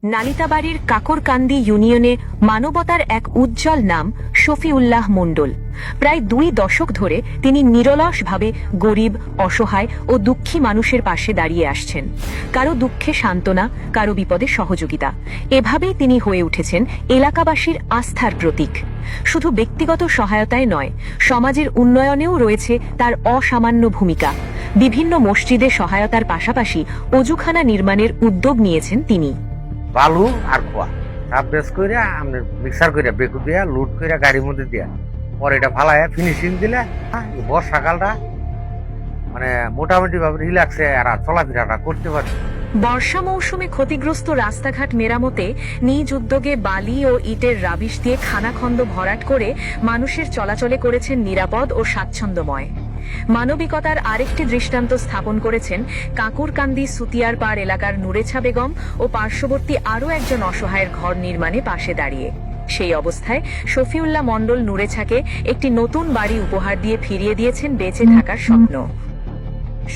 নালিতাবাড়ির কাকরকান্দি ইউনিয়নে মানবতার এক উজ্জ্বল নাম শফিউল্লাহ মণ্ডল। প্রায় 2 দশক ধরে তিনি নিরলসভাবে গরিব, অসহায় ও দুঃখী মানুষের পাশে দাঁড়িয়ে আসছেন। কারো দুঃখে সান্ত্বনা, কারো বিপদে সহযোগিতা, এভাবেই তিনি হয়ে উঠেছেন এলাকাবাসীর আস্থার প্রতীক। শুধু ব্যক্তিগত সহায়তায় নয়, সমাজের উন্নয়নেও রয়েছে তার অসামান্য ভূমিকা। বিভিন্ন মসজিদে সহায়তার পাশাপাশি অজুখানা নির্মাণের উদ্যোগ নিয়েছেন তিনি। বালু আর খোয়া সব বেশ করে আমরা মিক্সার করে বেকু দিয়া লুট করে গাড়ির মধ্যে দিয়া পরে এটা ফালায় ফিনিশিং দিলে বর্ষাকালটা মানে মোটামুটি ভাবে রিল্যাক্সে আর চলাফেরাটা করতে পারি। বর্ষা মৌসুমে ক্ষতিগ্রস্ত রাস্তাঘাট মেরামতে নিজ উদ্যোগে বালি ও ইটের রাবিশ দিয়ে খানাখন্দ ভরাট করে মানুষের চলাচলে করেছেন নিরাপদ ও স্বাচ্ছন্দ্যময়। মানবিকতার আরেকটি দৃষ্টান্ত স্থাপন করেছেন কাকুরকান্দি সুতিয়ার পাড় এলাকার নুরেছা বেগম ও পার্শ্ববর্তী আরও একজন অসহায়ের ঘর নির্মাণে পাশে দাঁড়িয়ে। সেই অবস্থায় শফিউল্লাহ মণ্ডল নুরেছাকে একটি নতুন বাড়ি উপহার দিয়ে ফিরিয়ে দিয়েছেন বেঁচে থাকার স্বপ্ন।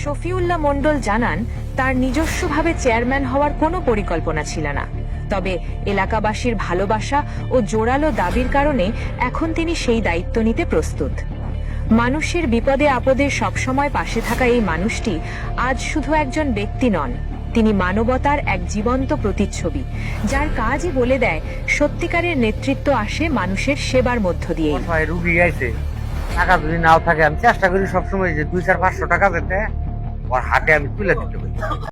শফিউল্লাহ মণ্ডল জানান, তার নিজস্বভাবে চেয়ারম্যান হওয়ার কোনো পরিকল্পনা ছিল না, তবে এলাকাবাসীর ভালোবাসা ও জোরালো দাবির কারণে এখন তিনি সেই দায়িত্ব নিতে প্রস্তুত। মানুষের বিপদে আপদে সবসময় পাশে থাকা এই মানুষটি আজ শুধু একজন ব্যক্তি নন, তিনি মানবতার এক জীবন্ত প্রতিচ্ছবি, যার কাজই বলে দেয় সত্যিকারের নেতৃত্ব আসে মানুষের সেবার মধ্য দিয়ে। রুগী আইছে, টাকা যদি নাও থাকে আমি চেষ্টা করি সবসময় যে 200-500 টাকা দিতে ওর হাতে আমি তুলে দিতে পারি।